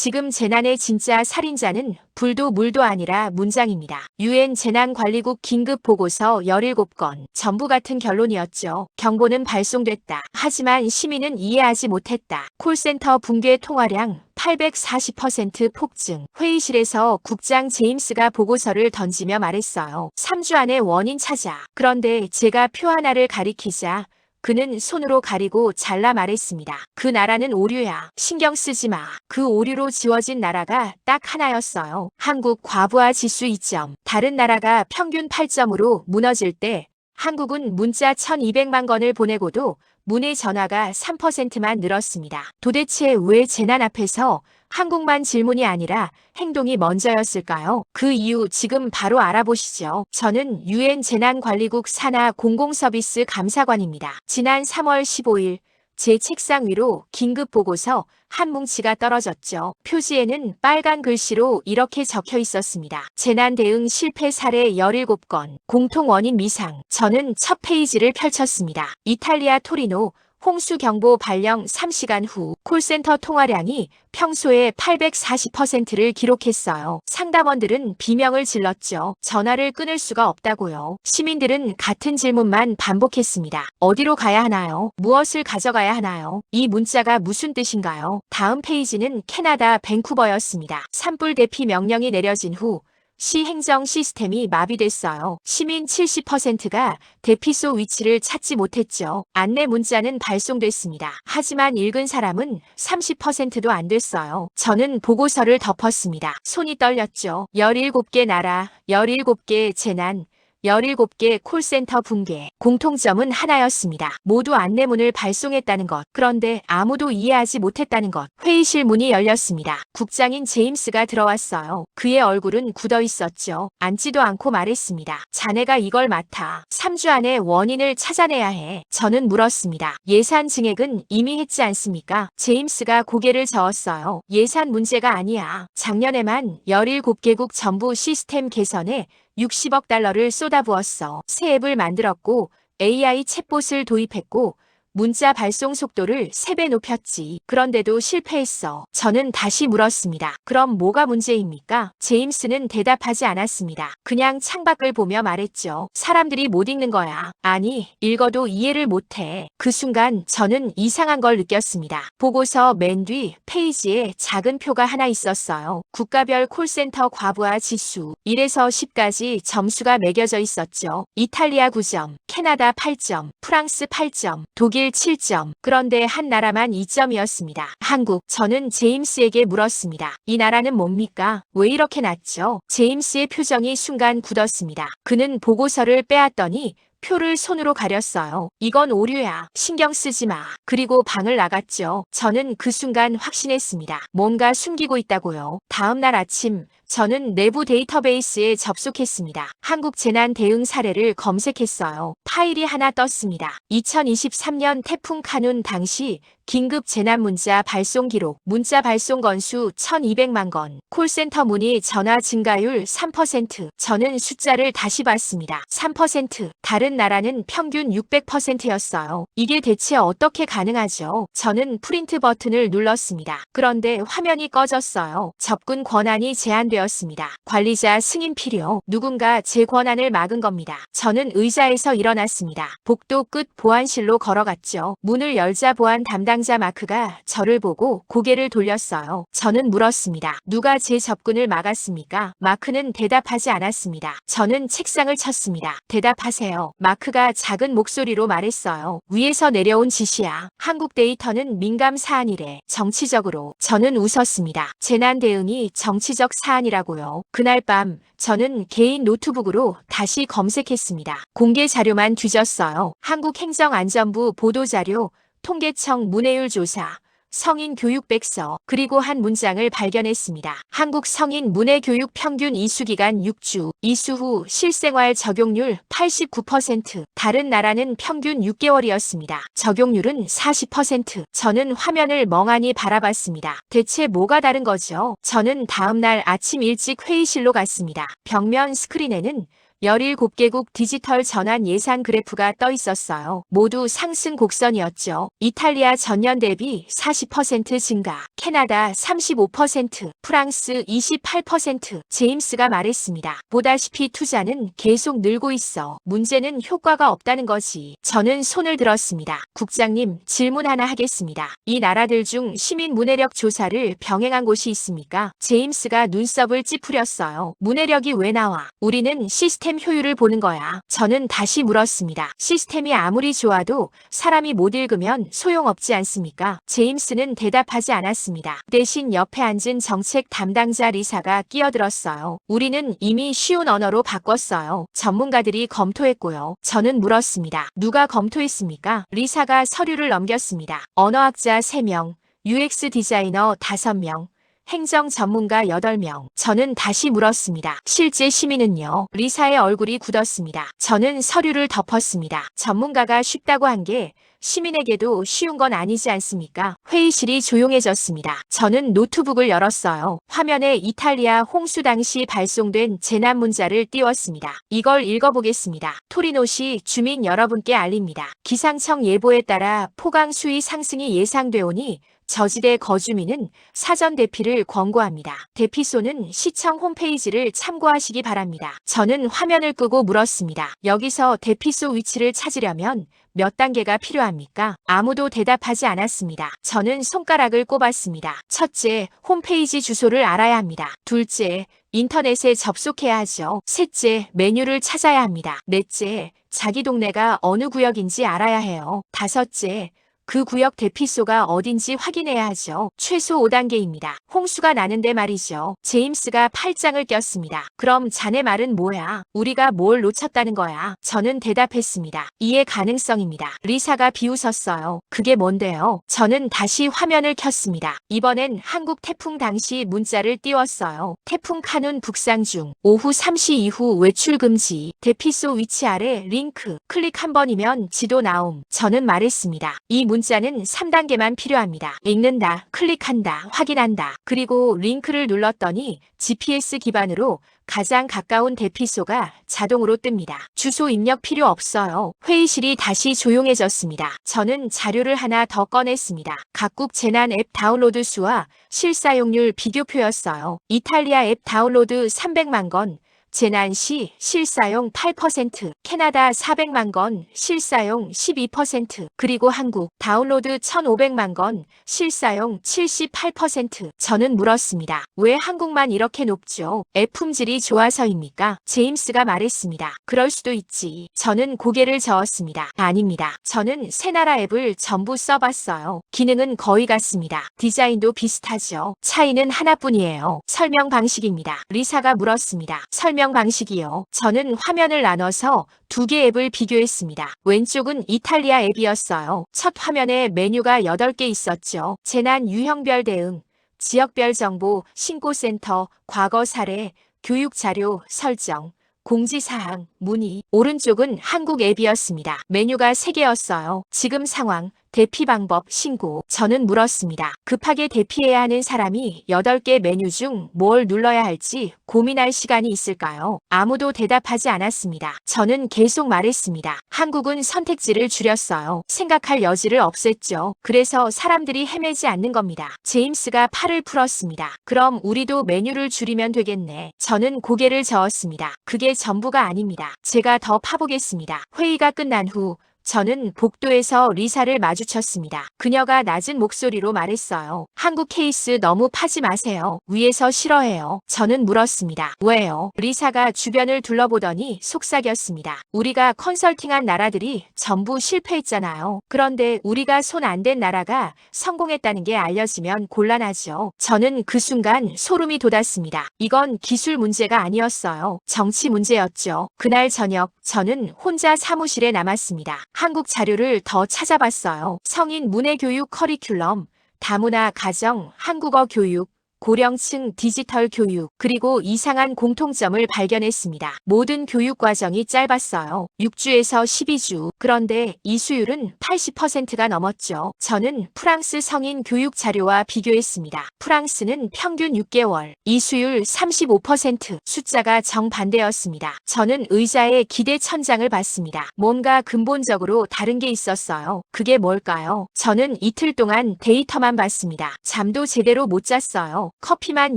지금 재난의 진짜 살인자는 불도 물도 아니라 문장입니다. UN 재난관리국 긴급 보고서 17건, 전부 같은 결론이었죠. 경보는 발송됐다. 하지만 시민은 이해하지 못했다. 콜센터 붕괴 통화량 840% 폭증. 회의실에서 국장 제임스가 보고서를 던지며 말했어요. 3주 안에 원인 찾아. 그런데 제가 표 하나를 가리키자 그는 손으로 가리고 잘라 말했습니다. 그 나라는 오류야. 신경 쓰지 마. 그 오류로 지워진 나라가 딱 하나였어요. 한국 과부하 지수 2점. 다른 나라가 평균 8점으로 무너질 때 한국은 문자 1200만 건을 보내고도 문의 전화가 3%만 늘었습니다. 도대체 왜 재난 앞에서 한국만 질문이 아니라 행동이 먼저였을까요? 그 이유 지금 바로 알아보시죠. 저는 UN 재난관리국 산하 공공서비스 감사관입니다. 지난 3월 15일 제 책상 위로 긴급 보고서 한 뭉치가 떨어졌죠. 표지에는 빨간 글씨로 이렇게 적혀 있었습니다. 재난 대응 실패 사례 17건, 공통 원인 미상. 저는 첫 페이지를 펼쳤습니다. 이탈리아 토리노 홍수 경보 발령 3시간 후 콜센터 통화량이 평소의 840%를 기록했어요. 상담원들은 비명을 질렀죠. 전화를 끊을 수가 없다고요. 시민들은 같은 질문만 반복했습니다. 어디로 가야 하나요? 무엇을 가져가야 하나요? 이 문자가 무슨 뜻인가요? 다음 페이지는 캐나다 밴쿠버였습니다. 산불 대피 명령이 내려진 후 시 행정 시스템이 마비됐어요. 시민 70%가 대피소 위치를 찾지 못했죠. 안내 문자는 발송됐습니다. 하지만 읽은 사람은 30%도 안 됐어요. 저는 보고서를 덮었습니다. 손이 떨렸죠. 17개 나라, 17개의 재난, 17개 콜센터 붕괴. 공통점은 하나였습니다. 모두 안내문을 발송했다는 것. 그런데 아무도 이해하지 못했다는 것. 회의실 문이 열렸습니다. 국장인 제임스가 들어왔어요. 그의 얼굴은 굳어 있었죠. 앉지도 않고 말했습니다. 자네가 이걸 맡아. 3주 안에 원인을 찾아내야 해. 저는 물었습니다. 예산 증액은 이미 했지 않습니까? 제임스가 고개를 저었어요. 예산 문제가 아니야. 작년에만 17개국 전부 시스템 개선에 60억 달러를 쏟아부었어. 새 앱을 만들었고 AI 챗봇을 도입했고 문자 발송 속도를 3배 높였지. 그런데도 실패했어. 저는 다시 물었습니다. 그럼 뭐가 문제입니까? 제임스는 대답하지 않았습니다. 그냥 창밖을 보며 말했죠. 사람들이 못 읽는 거야. 아니, 읽어도 이해를 못해. 그 순간 저는 이상한 걸 느꼈습니다. 보고서 맨 뒤 페이지에 작은 표가 하나 있었어요. 국가별 콜센터 과부하 지수 1에서 10까지 점수가 매겨져 있었죠. 이탈리아 9점, 캐나다 8점, 프랑스 8점, 독일 7점. 그런데 한 나라만 2점이었습니다. 한국. 저는 제임스에게 물었습니다. 이 나라는 뭡니까? 왜 이렇게 낮죠? 제임스의 표정이 순간 굳었습니다. 그는 보고서를 빼앗더니 표를 손으로 가렸어요. 이건 오류야. 신경 쓰지 마. 그리고 방을 나갔죠. 저는 그 순간 확신했습니다. 뭔가 숨기고 있다고요. 다음 날 아침 저는 내부 데이터베이스에 접속했습니다. 한국 재난 대응 사례를 검색했어요. 파일이 하나 떴습니다. 2023년 태풍 카눈 당시 긴급 재난 문자 발송 기록, 문자 발송 건수 1200만 건, 콜센터 문의 전화 증가율 3%. 저는 숫자를 다시 봤습니다. 3%. 다른 나라는 평균 600%였어요. 이게 대체 어떻게 가능하죠? 저는 프린트 버튼을 눌렀습니다. 그런데 화면이 꺼졌어요. 접근 권한이 제한되었습니다. 관리자 승인 필요. 누군가 제 권한을 막은 겁니다. 저는 의자에서 일어났습니다. 복도 끝 보안실로 걸어갔죠. 문을 열자 보안 담당자 마크가 저를 보고 고개를 돌렸어요. 저는 물었습니다. 누가 제 접근을 막았습니까? 마크는 대답하지 않았습니다. 저는 책상을 쳤습니다. 대답하세요. 마크가 작은 목소리로 말했어요. 위에서 내려온 지시야. 한국 데이터는 민감 사안이래. 정치적으로. 저는 웃었습니다. 재난 대응이 정치적 사안이라고요. 그날 밤 저는 개인 노트북으로 다시 검색했습니다. 공개 자료만 뒤졌어요. 한국행정안전부 보도자료, 통계청 문해율 조사, 성인 교육 백서, 그리고 한 문장을 발견했습니다. 한국 성인 문해 교육 평균 이수기간 6주, 이수 후 실생활 적용률 89%, 다른 나라는 평균 6개월이었습니다. 적용률은 40%. 저는 화면을 멍하니 바라봤습니다. 대체 뭐가 다른 거죠? 저는 다음 날 아침 일찍 회의실로 갔습니다. 벽면 스크린에는 17개국 디지털 전환 예산 그래프가 떠 있었어요. 모두 상승 곡선이었죠. 이탈리아 전년 대비 40% 증가, 캐나다 35%, 프랑스 28%. 제임스가 말했습니다. 보다시피 투자는 계속 늘고 있어. 문제는 효과가 없다는 거지. 저는 손을 들었습니다. 국장님, 질문 하나 하겠습니다. 이 나라들 중 시민 문해력 조사를 병행한 곳이 있습니까? 제임스가 눈썹을 찌푸렸어요. 문해력이 왜 나와? 우리는 시스템 효율을 보는 거야. 저는 다시 물었습니다. 시스템이 아무리 좋아도 사람이 못 읽으면 소용없지 않습니까? 제임스는 대답하지 않았습니다. 대신 옆에 앉은 정책 담당자 리사가 끼어들었어요. 우리는 이미 쉬운 언어로 바꿨어요. 전문가들이 검토했고요. 저는 물었습니다. 누가 검토했습니까? 리사가 서류를 넘겼습니다. 언어학자 3명, UX 디자이너 5명, 행정 전문가 8명. 저는 다시 물었습니다. 실제 시민은요? 리사의 얼굴이 굳었습니다. 저는 서류를 덮었습니다. 전문가가 쉽다고 한 게 시민에게도 쉬운 건 아니지 않습니까? 회의실이 조용해졌습니다. 저는 노트북을 열었어요. 화면에 이탈리아 홍수 당시 발송된 재난 문자를 띄웠습니다. 이걸 읽어보겠습니다. 토리노시 주민 여러분께 알립니다. 기상청 예보에 따라 폭강 수위 상승이 예상되오니 저지대 거주민은 사전 대피를 권고합니다. 대피소는 시청 홈페이지를 참고하시기 바랍니다. 저는 화면을 끄고 물었습니다. 여기서 대피소 위치를 찾으려면 몇 단계가 필요합니까? 아무도 대답하지 않았습니다. 저는 손가락을 꼽았습니다. 첫째, 홈페이지 주소를 알아야 합니다. 둘째, 인터넷에 접속해야 하죠. 셋째, 메뉴를 찾아야 합니다. 넷째, 자기 동네가 어느 구역인지 알아야 해요. 다섯째, 그 구역 대피소가 어딘지 확인해야 하죠. 최소 5단계입니다. 홍수가 나는데 말이죠. 제임스가 팔짱을 꼈습니다. 그럼 자네 말은 뭐야? 우리가 뭘 놓쳤다는 거야? 저는 대답했습니다. 이해 가능성입니다. 리사가 비웃었어요. 그게 뭔데요? 저는 다시 화면을 켰습니다. 이번엔 한국 태풍 당시 문자를 띄웠어요. 태풍 카눈 북상 중. 오후 3시 이후 외출 금지. 대피소 위치 아래 링크. 클릭 한 번이면 지도 나옴. 저는 말했습니다. 이 문자는 3단계만 필요합니다. 읽는다, 클릭한다, 확인한다. 그리고 링크를 눌렀더니 GPS 기반으로 가장 가까운 대피소가 자동으로 뜹니다. 주소 입력 필요 없어요. 회의실이 다시 조용해졌습니다. 저는 자료를 하나 더 꺼냈습니다. 각국 재난 앱 다운로드 수와 실사용률 비교표였어요. 이탈리아 앱 다운로드 300만 건, 재난 시 실사용 8%, 캐나다 400만 건, 실사용 12%, 그리고 한국 다운로드 1,500만 건, 실사용 78%. 저는 물었습니다. 왜 한국만 이렇게 높죠? 앱 품질이 좋아서입니까? 제임스가 말했습니다. 그럴 수도 있지. 저는 고개를 저었습니다. 아닙니다. 저는 세 나라 앱을 전부 써봤어요. 기능은 거의 같습니다. 디자인도 비슷하죠. 차이는 하나뿐이에요. 설명 방식입니다. 리사가 물었습니다. 설명 방식이요. 저는 화면을 나눠서 2개 앱을 비교했습니다. 왼쪽은 이탈리아 앱이었어요. 첫 화면에 메뉴가 8개 있었죠. 재난 유형별 대응, 지역별 정보, 신고센터, 과거 사례, 교육 자료, 설정, 공지사항, 문의. 오른쪽은 한국 앱이었습니다. 메뉴가 3개였어요. 지금 상황, 대피 방법, 신고. 저는 물었습니다. 급하게 대피해야 하는 사람이 8개 메뉴 중 뭘 눌러야 할지 고민할 시간이 있을까요? 아무도 대답하지 않았습니다. 저는 계속 말했습니다. 한국은 선택지를 줄였어요. 생각할 여지를 없앴죠. 그래서 사람들이 헤매지 않는 겁니다. 제임스가 팔을 풀었습니다. 그럼 우리도 메뉴를 줄이면 되겠네. 저는 고개를 저었습니다. 그게 전부가 아닙니다. 제가 더 파보겠습니다. 회의가 끝난 후 저는 복도에서 리사를 마주쳤습니다. 그녀가 낮은 목소리로 말했어요. 한국 케이스 너무 파지 마세요. 위에서 싫어해요. 저는 물었습니다. 왜요? 리사가 주변을 둘러보더니 속삭였습니다. 우리가 컨설팅한 나라들이 전부 실패했잖아요. 그런데 우리가 손 안 댄 나라가 성공했다는 게 알려지면 곤란하죠. 저는 그 순간 소름이 돋았습니다. 이건 기술 문제가 아니었어요. 정치 문제였죠. 그날 저녁 저는 혼자 사무실에 남았습니다. 한국 자료를 더 찾아봤어요. 성인 문해교육 커리큘럼, 다문화 가정, 한국어 교육, 고령층 디지털 교육, 그리고 이상한 공통점을 발견했습니다. 모든 교육 과정이 짧았어요. 6주에서 12주. 그런데 이수율은 80%가 넘었죠. 저는 프랑스 성인 교육 자료와 비교했습니다. 프랑스는 평균 6개월, 이수율 35%, 숫자가 정반대였습니다. 저는 의자에 기대 천장을 봤습니다. 뭔가 근본적으로 다른 게 있었어요. 그게 뭘까요? 저는 이틀 동안 데이터만 봤습니다. 잠도 제대로 못 잤어요. 커피만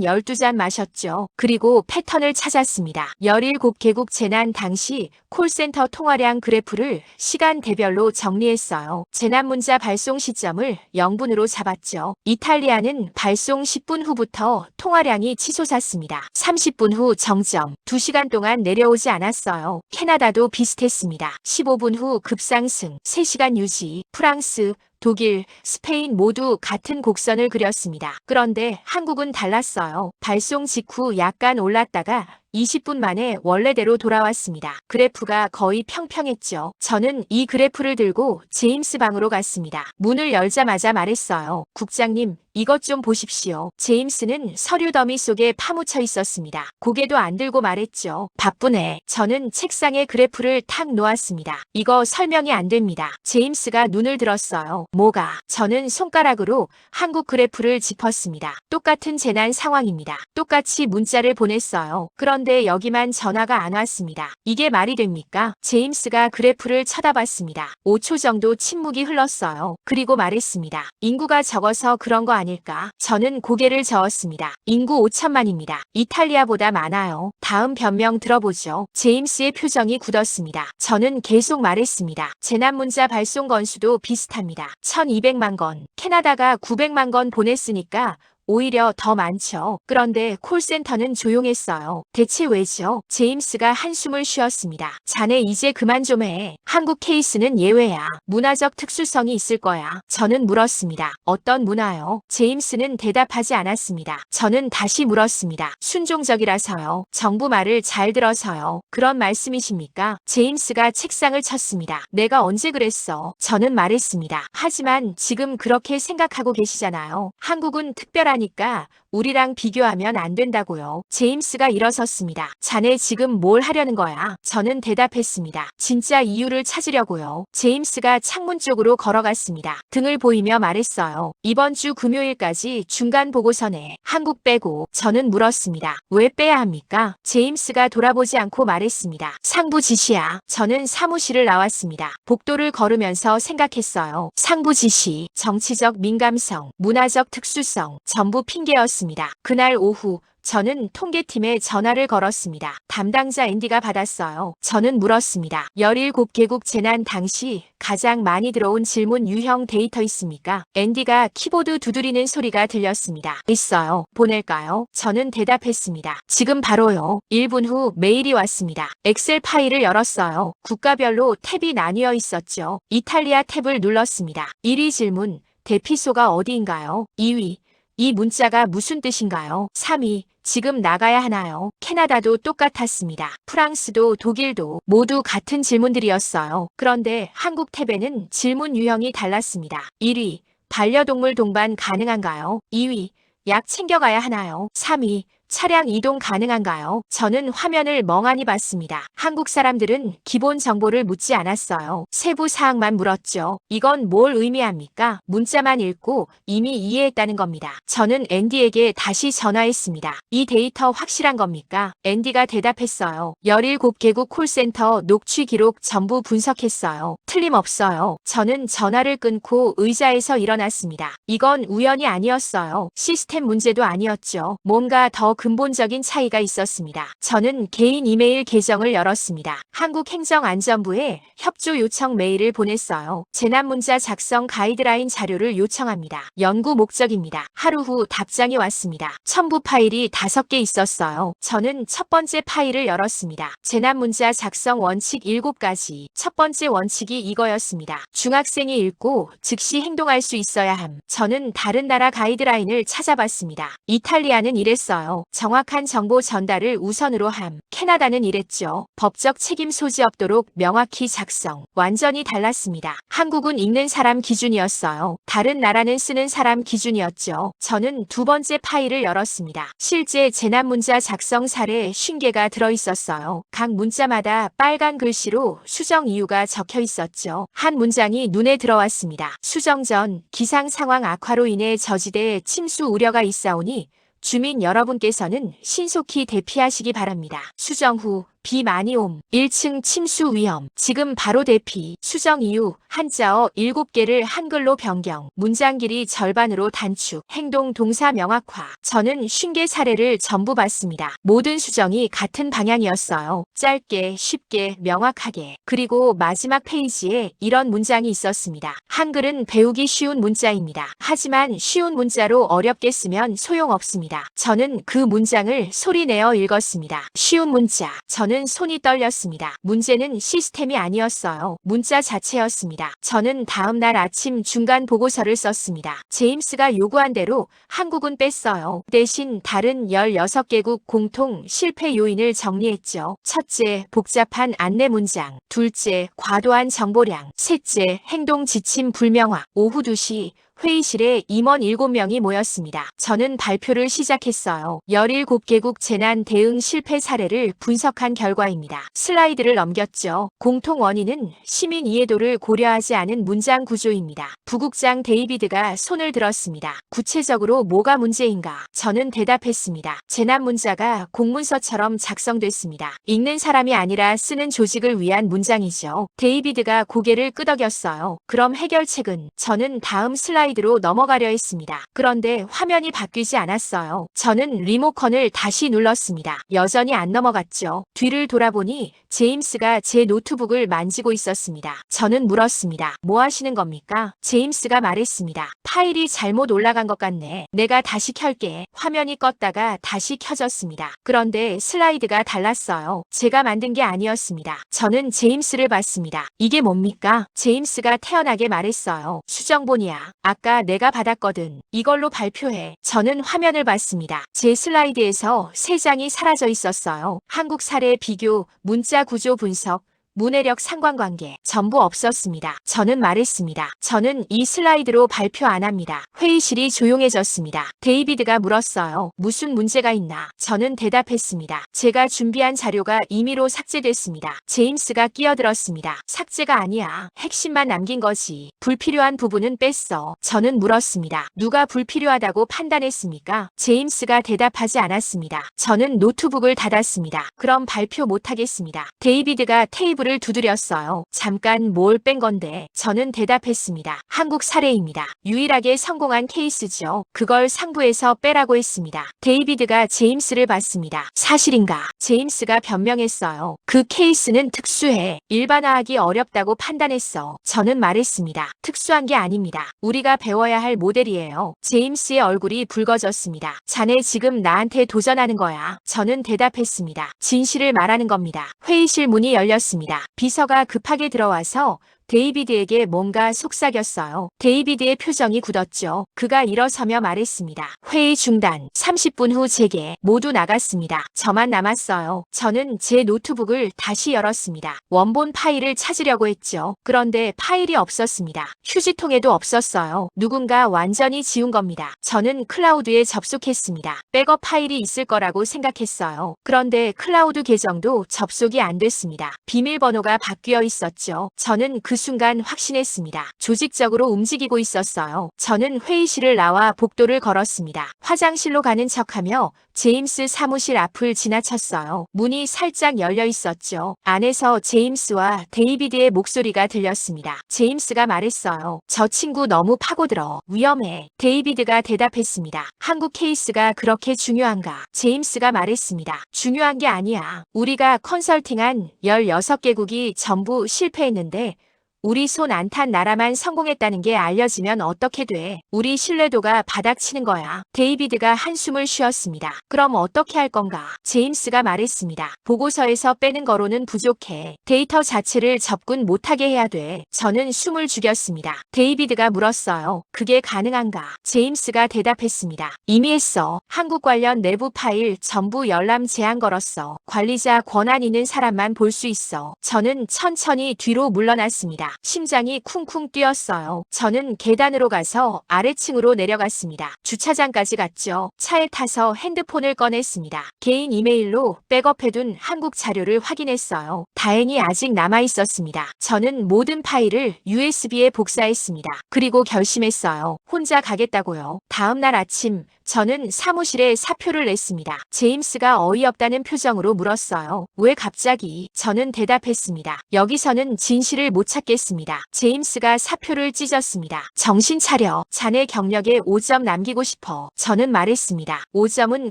12잔 마셨죠. 그리고 패턴을 찾았습니다. 17개국 재난 당시 콜센터 통화량 그래프를 시간대별로 정리했어요. 재난 문자 발송 시점을 0분으로 잡았죠. 이탈리아는 발송 10분 후부터 통화량이 치솟았습니다. 30분 후 정점, 2시간 동안 내려오지 않았어요. 캐나다도 비슷했습니다. 15분 후 급상승, 3시간 유지. 프랑스, 독일, 스페인 모두 같은 곡선을 그렸습니다. 그런데 한국은 달랐어요. 발송 직후 약간 올랐다가 20분 만에 원래대로 돌아왔습니다. 그래프가 거의 평평했죠. 저는 이 그래프를 들고 제임스 방으로 갔습니다. 문을 열자마자 말했어요. 국장님, 이것 좀 보십시오. 제임스는 서류 더미 속에 파묻혀 있었습니다. 고개도 안 들고 말했죠. 바쁘네. 저는 책상에 그래프를 탁 놓았습니다. 이거 설명이 안 됩니다. 제임스가 눈을 들었어요. 뭐가? 저는 손가락으로 한국 그래프를 짚었습니다. 똑같은 재난 상황입니다. 똑같이 문자를 보냈어요. 그런데 여기만 전화가 안 왔습니다. 이게 말이 됩니까? 제임스가 그래프를 쳐다봤습니다. 5초 정도 침묵이 흘렀어요. 그리고 말했습니다. 인구가 적어서 그런 거 아닐까? 저는 고개를 저었습니다. 인구 5천만입니다. 이탈리아보다 많아요. 다음 변명 들어보죠. 제임스의 표정이 굳었습니다. 저는 계속 말했습니다. 재난 문자 발송 건수도 비슷합니다. 1200만 건. 캐나다가 900만 건 보냈으니까 오히려 더 많죠. 그런데 콜센터는 조용했어요. 대체 왜죠? 제임스가 한숨을 쉬었습니다. 자네 이제 그만 좀 해. 한국 케이스는 예외야. 문화적 특수성이 있을 거야. 저는 물었습니다. 어떤 문화요? 제임스는 대답하지 않았습니다. 저는 다시 물었습니다. 순종적이라서요. 정부 말을 잘 들어서요. 그런 말씀이십니까? 제임스가 책상을 쳤습니다. 내가 언제 그랬어? 저는 말했습니다. 하지만 지금 그렇게 생각하고 계시잖아요. 한국은 특별한 니까 우리랑 비교하면 안 된다고요. 제임스가 일어섰습니다. 자네 지금 뭘 하려는 거야? 저는 대답했습니다. 진짜 이유를 찾으려고요. 제임스가 창문 쪽으로 걸어갔습니다. 등을 보이며 말했어요. 이번 주 금요일까지 중간 보고서 내. 한국 빼고. 저는 물었습니다. 왜 빼야 합니까? 제임스가 돌아보지 않고 말했습니다. 상부 지시야. 저는 사무실을 나왔습니다. 복도를 걸으면서 생각했어요. 상부 지시, 정치적 민감성, 문화적 특수성, 전부 핑계였습니다. 그날 오후 저는 통계팀에 전화를 걸었습니다. 담당자 앤디가 받았어요. 저는 물었습니다. 17개국 재난 당시 가장 많이 들어온 질문 유형 데이터 있습니까? 앤디가 키보드 두드리는 소리가 들렸습니다. 있어요. 보낼까요? 저는 대답했습니다. 지금 바로요. 1분 후 메일이 왔습니다. 엑셀 파일을 열었어요. 국가별로 탭이 나뉘어 있었죠. 이탈리아 탭을 눌렀습니다. 1위 질문, 대피소가 어디인가요? 2위, 이 문자가 무슨 뜻인가요? 3위, 지금 나가야 하나요? 캐나다도 똑같았습니다. 프랑스도 독일도 모두 같은 질문들이었어요. 그런데 한국 탭에는 질문 유형이 달랐습니다. 1위, 반려동물 동반 가능한가요? 2위, 약 챙겨가야 하나요? 3위, 차량 이동 가능한가요? 저는 화면을 멍하니 봤습니다. 한국 사람들은 기본 정보를 묻지 않았어요. 세부 사항만 물었죠. 이건 뭘 의미합니까? 문자만 읽고 이미 이해했다는 겁니다. 저는 앤디에게 다시 전화했습니다. 이 데이터 확실한 겁니까? 앤디가 대답했어요. 17개국 콜센터 녹취 기록 전부 분석했어요. 틀림없어요. 저는 전화를 끊고 의자에서 일어났습니다. 이건 우연이 아니었어요. 시스템 문제도 아니었죠. 뭔가 더 근본적인 차이가 있었습니다. 저는 개인 이메일 계정을 열었습니다. 한국행정안전부에 협조 요청 메일을 보냈어요. 재난문자 작성 가이드라인 자료를 요청합니다. 연구 목적입니다. 하루 후 답장이 왔습니다. 첨부 파일이 5개 있었어요. 저는 첫 번째 파일을 열었습니다. 재난문자 작성 원칙 7가지. 첫 번째 원칙이 이거였습니다. 중학생이 읽고 즉시 행동할 수 있어야 함. 저는 다른 나라 가이드라인을 찾아봤습니다. 이탈리아는 이랬어요. 정확한 정보 전달을 우선으로 함. 캐나다는 이랬죠. 법적 책임 소지 없도록 명확히 작성. 완전히 달랐습니다. 한국은 읽는 사람 기준이었어요. 다른 나라는 쓰는 사람 기준이었죠. 저는 두 번째 파일을 열었습니다. 실제 재난 문자 작성 사례 50개가 들어있었어요. 각 문자마다 빨간 글씨로 수정 이유가 적혀 있었죠. 한 문장이 눈에 들어왔습니다. 수정 전 기상 상황 악화로 인해 저지대에 침수 우려가 있사오니 주민 여러분께서는 신속히 대피하시기 바랍니다. 수정 후 비 많이 옴. 1층 침수 위험. 지금 바로 대피. 수정 이유 한자어 7개를 한글로 변경. 문장 길이 절반으로 단축. 행동 동사 명확화. 저는 50개 사례를 전부 봤습니다. 모든 수정이 같은 방향이었어요. 짧게, 쉽게, 명확하게. 그리고 마지막 페이지에 이런 문장이 있었습니다. 한글은 배우기 쉬운 문자입니다. 하지만 쉬운 문자로 어렵게 쓰면 소용없습니다. 저는 그 문장을 소리내어 읽었습니다. 쉬운 문자. 저는 손이 떨렸습니다. 문제는 시스템이 아니었어요. 문자 자체였습니다. 저는 다음 날 아침 중간 보고서를 썼습니다. 제임스가 요구한 대로 한국은 뺐어요. 대신 다른 16개국 공통 실패 요인을 정리했죠. 첫째, 복잡한 안내 문장. 둘째, 과도한 정보량. 셋째, 행동 지침 불명확. 오후 2시 회의실에 임원 7명이 모였습니다. 저는 발표를 시작했어요. 17개국 재난 대응 실패 사례를 분석한 결과입니다. 슬라이드를 넘겼죠. 공통 원인은 시민 이해도를 고려하지 않은 문장 구조입니다. 부국장 데이비드가 손을 들었습니다. 구체적으로 뭐가 문제인가? 저는 대답했습니다. 재난 문자가 공문서처럼 작성됐습니다. 읽는 사람이 아니라 쓰는 조직을 위한 문장이죠. 데이비드가 고개를 끄덕였어요. 그럼 해결책은? 저는 다음 슬라이드로 넘어가려 했습니다. 그런데 화면이 바뀌지 않았어요. 저는 리모컨을 다시 눌렀습니다. 여전히 안 넘어갔죠. 뒤를 돌아보니 제임스가 제 노트북을 만지고 있었습니다. 저는 물었습니다. 뭐 하시는 겁니까? 제임스가 말했습니다. 파일이 잘못 올라간 것 같네. 내가 다시 켤게. 화면이 껐다가 다시 켜졌습니다. 그런데 슬라이드가 달랐어요. 제가 만든 게 아니었습니다. 저는 제임스를 봤습니다. 이게 뭡니까? 제임스가 태연하게 말했어요. 수정본이야. 아까 내가 받았거든. 이걸로 발표해. 저는 화면을 봤습니다. 제 슬라이드에서 3장이 사라져 있었어요. 한국 사례 비교, 문자 구조 분석, 문해력 상관관계 전부 없었습니다. 저는 말했습니다. 저는 이 슬라이드로 발표 안 합니다. 회의실이 조용해졌습니다. 데이비드가 물었어요. 무슨 문제가 있나? 저는 대답했습니다. 제가 준비한 자료가 임의로 삭제됐습니다. 제임스가 끼어들었습니다. 삭제가 아니야. 핵심만 남긴 거지. 불필요한 부분은 뺐어. 저는 물었습니다. 누가 불필요하다고 판단했습니까? 제임스가 대답하지 않았습니다. 저는 노트북을 닫았습니다. 그럼 발표 못하겠습니다. 데이비드가 테이블을 두드렸어요. 잠깐 뭘 뺀 건데? 저는 대답했습니다. 한국 사례입니다. 유일하게 성공한 케이스죠. 그걸 상부에서 빼라고 했습니다. 데이비드가 제임스를 봤습니다. 사실인가? 제임스가 변명했어요. 그 케이스는 특수해. 일반화하기 어렵다고 판단했어. 저는 말했습니다. 특수한 게 아닙니다. 우리가 배워야 할 모델이에요. 제임스의 얼굴이 붉어졌습니다. 자네 지금 나한테 도전하는 거야. 저는 대답했습니다. 진실을 말하는 겁니다. 회의실 문이 열렸습니다. 비서가 급하게 들어와서 데이비드에게 뭔가 속삭였어요. 데이비드의 표정이 굳었죠. 그가 일어서며 말했습니다. 회의 중단. 30분 후 재개. 모두 나갔습니다. 저만 남았어요. 저는 제 노트북을 다시 열었습니다. 원본 파일을 찾으려고 했죠. 그런데 파일이 없었습니다. 휴지통에도 없었어요. 누군가 완전히 지운 겁니다. 저는 클라우드에 접속했습니다. 백업 파일이 있을 거라고 생각했어요. 그런데 클라우드 계정도 접속이 안 됐습니다. 비밀번호가 바뀌어 있었죠. 저는 그 순간 확신했습니다. 조직적으로 움직이고 있었어요. 저는 회의실을 나와 복도를 걸었습니다. 화장실로 가는 척하며 제임스 사무실 앞을 지나쳤어요. 문이 살짝 열려 있었죠. 안에서 제임스와 데이비드의 목소리가 들렸습니다. 제임스가 말했어요. 저 친구 너무 파고들어. 위험해. 데이비드가 대답했습니다. 한국 케이스가 그렇게 중요한가? 제임스가 말했습니다. 중요한 게 아니야. 우리가 컨설팅한 16개국이 전부 실패했는데 우리 손 안 탄 나라만 성공했다는 게 알려지면 어떻게 돼? 우리 신뢰도가 바닥치는 거야. 데이비드가 한숨을 쉬었습니다. 그럼 어떻게 할 건가? 제임스가 말했습니다. 보고서에서 빼는 거로는 부족해. 데이터 자체를 접근 못하게 해야 돼. 저는 숨을 죽였습니다. 데이비드가 물었어요. 그게 가능한가? 제임스가 대답했습니다. 이미 했어. 한국 관련 내부 파일 전부 열람 제한 걸었어. 관리자 권한 있는 사람만 볼 수 있어. 저는 천천히 뒤로 물러났습니다. 심장이 쿵쿵 뛰었어요. 저는 계단으로 가서 아래층으로 내려갔습니다. 주차장까지 갔죠. 차에 타서 핸드폰을 꺼냈습니다. 개인 이메일로 백업해둔 한국 자료를 확인했어요. 다행히 아직 남아있었습니다. 저는 모든 파일을 USB에 복사했습니다. 그리고 결심했어요. 혼자 가겠다고요. 다음 날 아침 저는 사무실에 사표를 냈습니다. 제임스가 어이없다는 표정으로 물었어요. 왜 갑자기? 저는 대답했습니다. 여기서는 진실을 못 찾겠습니다. 제임스가 사표를 찢었습니다. 정신 차려. 자네 경력에 5점 남기고 싶어. 저는 말했습니다. 5점은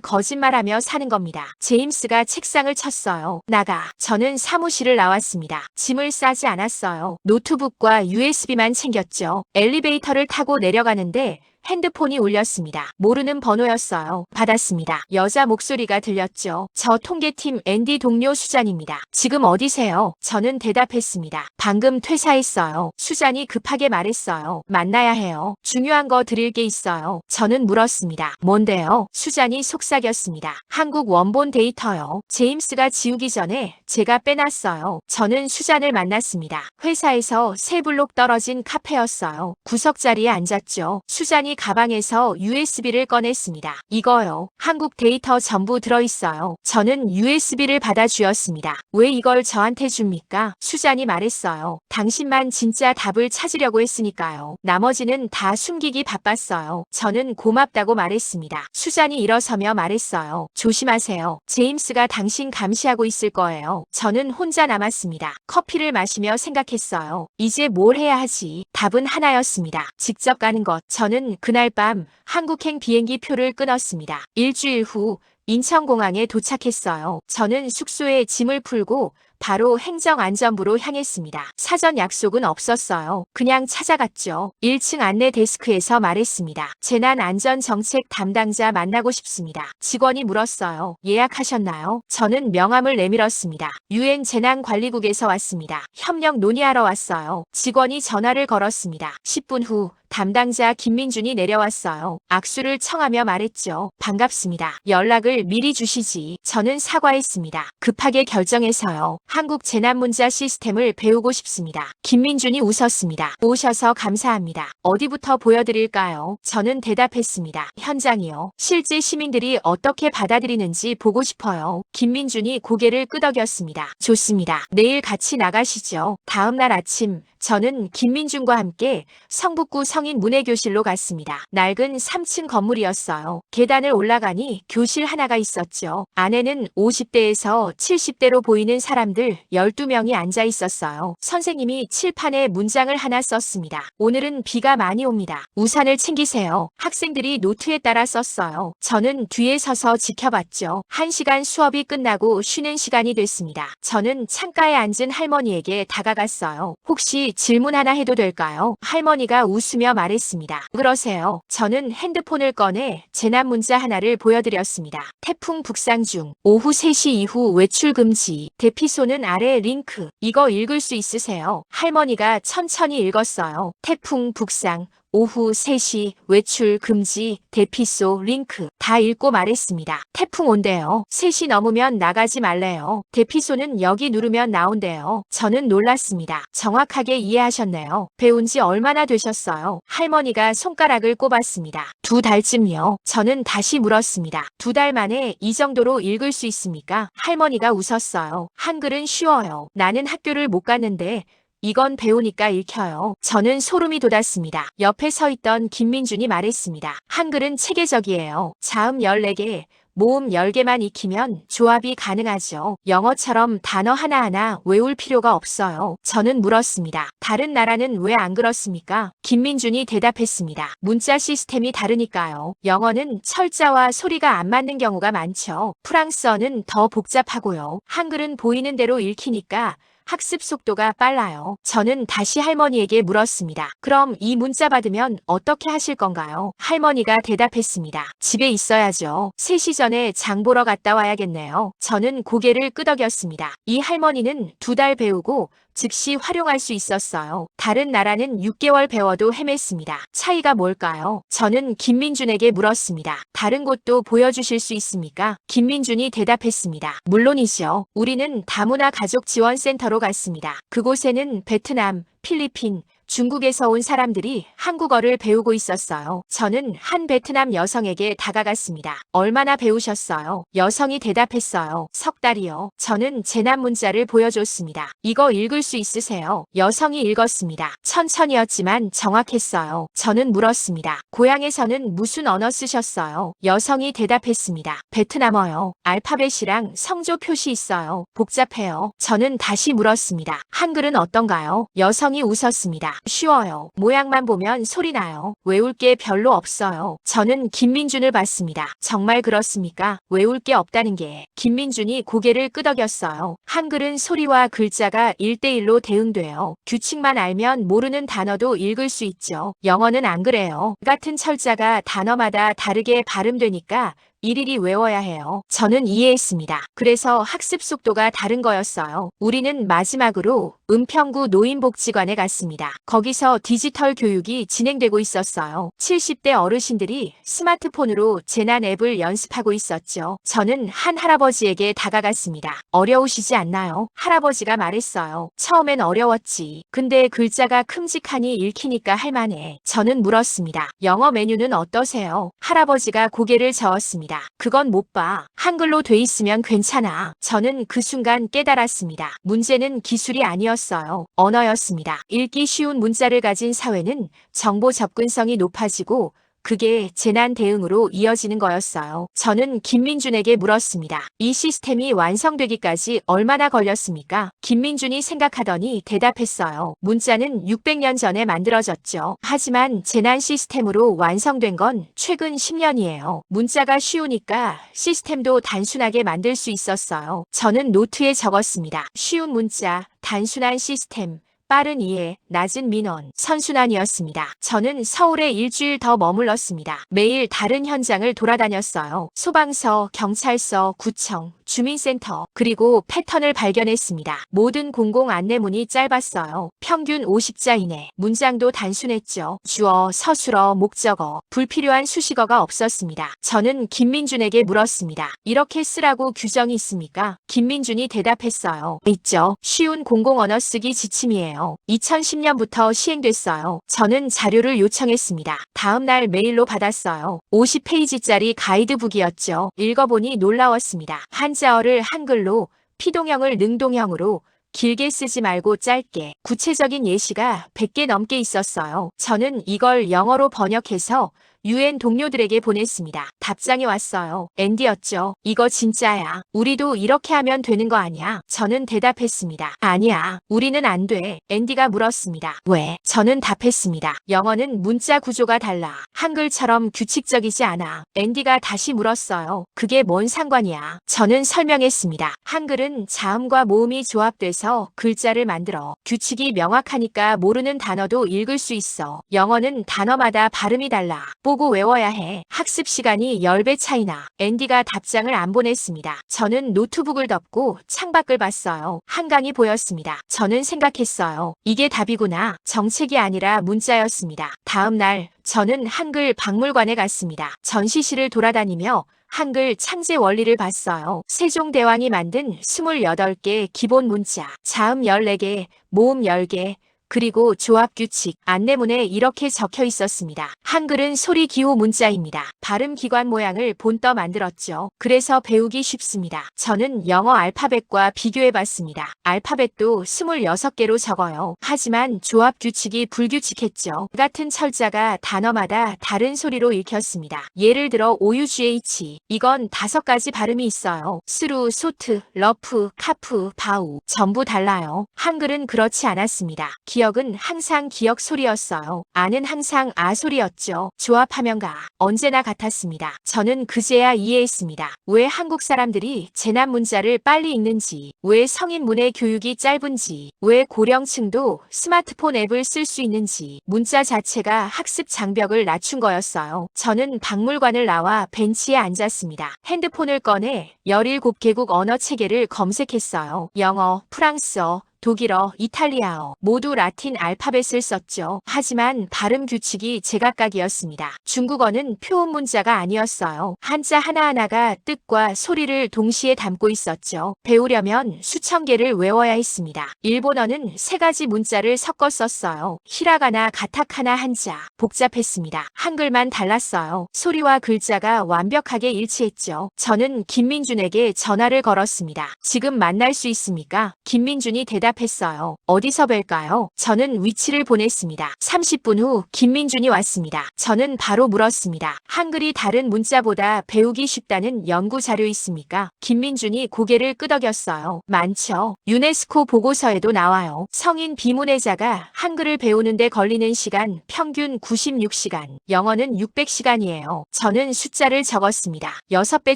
거짓말하며 사는 겁니다. 제임스가 책상을 쳤어요. 나가. 저는 사무실을 나왔습니다. 짐을 싸지 않았어요. 노트북과 USB만 챙겼죠. 엘리베이터를 타고 내려가는데 핸드폰이 울렸습니다. 모르는 번호였어요. 받았습니다. 여자 목소리가 들렸죠. 저 통계팀 앤디 동료 수잔입니다. 지금 어디세요? 저는 대답했습니다. 방금 퇴사했어요. 수잔이 급하게 말했어요. 만나야 해요. 중요한 거 드릴 게 있어요. 저는 물었습니다. 뭔데요? 수잔이 속삭였습니다. 한국 원본 데이터요. 제임스가 지우기 전에 제가 빼놨어요. 저는 수잔을 만났습니다. 회사에서 세 블록 떨어진 카페였어요. 구석 자리에 앉았죠. 수잔이 가방에서 USB를 꺼냈습니다. 이거요. 한국 데이터 전부 들어있어요. 저는 USB를 받아 주었습니다. 왜 이걸 저한테 줍니까? 수잔이 말했어요. 당신만 진짜 답을 찾으려고 했으니까요. 나머지는 다 숨기기 바빴어요. 저는 고맙다고 말했습니다. 수잔이 일어서며 말했어요. 조심하세요. 제임스가 당신 감시하고 있을 거예요. 저는 혼자 남았습니다. 커피를 마시며 생각했어요. 이제 뭘 해야 하지? 답은 하나였습니다. 직접 가는 것. 저는 그날 밤 한국행 비행기 표를 끊었습니다. 일주일 후 인천공항에 도착했어요. 저는 숙소에 짐을 풀고 바로 행정안전부로 향했습니다. 사전 약속은 없었어요. 그냥 찾아갔죠. 1층 안내 데스크에서 말했습니다. 재난안전정책 담당자 만나고 싶습니다. 직원이 물었어요. 예약하셨나요? 저는 명함을 내밀었습니다. UN 재난관리국에서 왔습니다. 협력 논의하러 왔어요. 직원이 전화를 걸었습니다. 10분 후 담당자 김민준이 내려왔어요. 악수를 청하며 말했죠. 반갑습니다. 연락을 미리 주시지. 저는 사과했습니다. 급하게 결정해서요. 한국 재난문자 시스템을 배우고 싶습니다. 김민준이 웃었습니다. 오셔서 감사합니다. 어디부터 보여드릴까요? 저는 대답했습니다. 현장이요. 실제 시민들이 어떻게 받아들이는지 보고 싶어요. 김민준이 고개를 끄덕였습니다. 좋습니다. 내일 같이 나가시죠. 다음 날 아침 저는 김민준과 함께 성북구 성인 문예교실로 갔습니다. 낡은 3층 건물이었어요. 계단을 올라가니 교실 하나가 있었죠. 안에는 50대에서 70대로 보이는 사람들 12명이 앉아 있었어요. 선생님이 칠판에 문장을 하나 썼습니다. 오늘은 비가 많이 옵니다. 우산을 챙기세요. 학생들이 노트에 따라 썼어요. 저는 뒤에 서서 지켜봤죠. 1시간 수업이 끝나고 쉬는 시간이 됐습니다. 저는 창가에 앉은 할머니에게 다가갔어요. 혹시 질문 하나 해도 될까요? 할머니가 웃으며 말했습니다. 그러세요. 저는 핸드폰을 꺼내 재난 문자 하나를 보여드렸습니다. 태풍 북상 중. 오후 3시 이후 외출 금지. 대피소는 아래 링크. 이거 읽을 수 있으세요? 할머니가 천천히 읽었어요. 태풍 북상. 오후 3시 외출 금지 대피소 링크 다 읽고 말했습니다. 태풍 온대요. 3시 넘으면 나가지 말래요. 대피소는 여기 누르면 나온대요. 저는 놀랐습니다. 정확하게 이해하셨네요. 배운 지 얼마나 되셨어요? 할머니가 손가락을 꼽았습니다. 2달쯤요. 저는 다시 물었습니다. 2달 만에 이 정도로 읽을 수 있습니까? 할머니가 웃었어요. 한글은 쉬워요. 나는 학교를 못 갔는데 이건 배우니까 읽혀요. 저는 소름이 돋았습니다. 옆에 서 있던 김민준이 말했습니다. 한글은 체계적이에요. 자음 14개, 모음 10개만 익히면 조합이 가능하죠. 영어처럼 단어 하나하나 외울 필요가 없어요. 저는 물었습니다. 다른 나라는 왜 안 그렇습니까? 김민준이 대답했습니다. 문자 시스템이 다르니까요. 영어는 철자와 소리가 안 맞는 경우가 많죠. 프랑스어는 더 복잡하고요. 한글은 보이는 대로 읽히니까 학습 속도가 빨라요. 저는 다시 할머니에게 물었습니다. 그럼 이 문자 받으면 어떻게 하실 건가요? 할머니가 대답했습니다. 집에 있어야죠. 3시 전에 장 보러 갔다 와야겠네요. 저는 고개를 끄덕였습니다. 이 할머니는 2달 배우고 즉시 활용할 수 있었어요. 다른 나라는 6개월 배워도 헤맸습니다. 차이가 뭘까요? 저는 김민준에게 물었습니다. 다른 곳도 보여주실 수 있습니까? 김민준이 대답했습니다. 물론이죠. 우리는 다문화 가족 지원센터로 갔습니다. 그곳에는 베트남, 필리핀, 중국에서 온 사람들이 한국어를 배우고 있었어요. 저는 한 베트남 여성에게 다가갔습니다. 얼마나 배우셨어요? 여성이 대답했어요. 3달이요. 저는 재난 문자를 보여줬습니다. 이거 읽을 수 있으세요? 여성이 읽었습니다. 천천히였지만 정확했어요. 저는 물었습니다. 고향에서는 무슨 언어 쓰셨어요? 여성이 대답했습니다. 베트남어요. 알파벳이랑 성조 표시 있어요. 복잡해요. 저는 다시 물었습니다. 한글은 어떤가요? 여성이 웃었습니다. 쉬워요. 모양만 보면 소리 나요. 외울 게 별로 없어요. 저는 김민준을 봤습니다. 정말 그렇습니까? 외울 게 없다는 게. 김민준이 고개를 끄덕였어요. 한글은 소리와 글자가 1대1로 대응돼요. 규칙만 알면 모르는 단어도 읽을 수 있죠. 영어는 안 그래요. 같은 철자가 단어마다 다르게 발음되니까 일일이 외워야 해요. 저는 이해했습니다. 그래서 학습 속도가 다른 거였어요. 우리는 마지막으로 은평구 노인복지관에 갔습니다. 거기서 디지털 교육이 진행되고 있었어요. 70대 어르신들이 스마트폰으로 재난 앱을 연습하고 있었죠. 저는 한 할아버지에게 다가갔습니다. 어려우시지 않나요? 할아버지가 말했어요. 처음엔 어려웠지. 근데 글자가 큼직하니 읽히니까 할만해. 저는 물었습니다. 영어 메뉴는 어떠세요? 할아버지가 고개를 저었습니다. 그건 못 봐. 한글로 돼 있으면 괜찮아. 저는 그 순간 깨달았습니다. 문제는 기술이 아니었어요. 언어였습니다. 읽기 쉬운 문자를 가진 사회는 정보 접근성이 높아지고 그게 재난 대응으로 이어지는 거였어요. 저는 김민준에게 물었습니다. 이 시스템이 완성되기까지 얼마나 걸렸습니까? 김민준이 생각하더니 대답했어요. 문자는 600년 전에 만들어졌죠. 하지만 재난 시스템으로 완성된 건 최근 10년이에요. 문자가 쉬우니까 시스템도 단순하게 만들 수 있었어요. 저는 노트에 적었습니다. 쉬운 문자, 단순한 시스템, 빠른 이해, 낮은 민원, 선순환이었습니다. 저는 서울에 일주일 더 머물렀습니다. 매일 다른 현장을 돌아다녔어요. 소방서, 경찰서, 구청, 주민센터, 그리고 패턴을 발견했습니다. 모든 공공 안내문이 짧았어요. 평균 50자 이내. 문장도 단순했죠. 주어, 서술어, 목적어, 불필요한 수식어가 없었습니다. 저는 김민준에게 물었습니다. 이렇게 쓰라고 규정이 있습니까? 김민준이 대답했어요. 있죠. 쉬운 공공 언어 쓰기 지침이에요. 2010년부터 시행됐어요. 저는 자료를 요청했습니다. 다음 날 메일로 받았어요. 50페이지짜리 가이드북이었죠. 읽어보니 놀라웠습니다. 한자어를 한글로, 피동형을 능동형으로, 길게 쓰지 말고 짧게, 구체적인 예시가 100개 넘게 있었어요. 저는 이걸 영어로 번역해서 UN 동료들에게 보냈습니다. 답장이 왔어요. 앤디였죠. 이거 진짜야. 우리도 이렇게 하면 되는 거 아니야? 저는 대답했습니다. 아니야. 우리는 안 돼. 앤디가 물었습니다. 왜? 저는 답했습니다. 영어는 문자 구조가 달라. 한글처럼 규칙적이지 않아. 앤디가 다시 물었어요. 그게 뭔 상관이야? 저는 설명했습니다. 한글은 자음과 모음이 조합돼서 글자를 만들어. 규칙이 명확하니까 모르는 단어도 읽을 수 있어. 영어는 단어마다 발음이 달라. 보고 외워야 해. 학습 시간이 10배 차이나. 앤디가 답장을 안 보냈습니다. 저는 노트북을 덮고 창밖을 봤어요. 한강이 보였습니다. 저는 생각했어요. 이게 답이구나. 정책이 아니라 문자였습니다. 다음 날 저는 한글 박물관에 갔습니다. 전시실을 돌아다니며 한글 창제 원리를 봤어요. 세종대왕이 만든 28개 기본 문자, 자음 14개, 모음 10개, 그리고 조합 규칙, 안내문에 이렇게 적혀 있었습니다. 한글은 소리 기호 문자입니다. 발음 기관 모양을 본떠 만들었죠. 그래서 배우기 쉽습니다. 저는 영어 알파벳과 비교해 봤습니다. 알파벳도 26개로 적어요. 하지만 조합 규칙이 불규칙했죠. 같은 철자가 단어마다 다른 소리로 읽혔습니다. 예를 들어 OUGH, 이건 5가지 발음이 있어요. 스루, 소트, 러프, 카프, 바우, 전부 달라요. 한글은 그렇지 않았습니다. 기억은 항상 기억 소리였어요. 아는 항상 아 소리였죠. 조합하면 가. 언제나 같았습니다. 저는 그제야 이해했습니다. 왜 한국 사람들이 재난 문자를 빨리 읽는지, 왜 성인 문해 교육이 짧은지, 왜 고령층도 스마트폰 앱을 쓸 수 있는지, 문자 자체가 학습 장벽을 낮춘 거였어요. 저는 박물관을 나와 벤치에 앉았습니다. 핸드폰을 꺼내 17개국 언어 체계를 검색했어요. 영어, 프랑스어, 독일어, 이탈리아어 모두 라틴 알파벳을 썼죠. 하지만 발음 규칙이 제각각이었습니다. 중국어는 표음 문자가 아니었어요. 한자 하나하나가 뜻과 소리를 동시에 담고 있었죠. 배우려면 수천 개를 외워야 했습니다. 일본어는 3가지 문자를 섞어 썼어요. 히라가나, 가타카나, 한자. 복잡했습니다. 한글만 달랐어요. 소리와 글자가 완벽하게 일치했죠. 저는 김민준에게 전화를 걸었습니다. 지금 만날 수 있습니까? 김민준이 대답했어요. 어디서 뵐까요? 저는 위치를 보냈습니다. 30분 후 김민준이 왔습니다. 저는 바로 물었습니다. 한글이 다른 문자보다 배우기 쉽다는 연구 자료 있습니까? 김민준이 고개를 끄덕였어요. 많죠. 유네스코 보고서에도 나와요. 성인 비문해자가 한글을 배우는데 걸리는 시간 평균 96시간, 영어는 600시간이에요. 저는 숫자를 적었습니다. 6배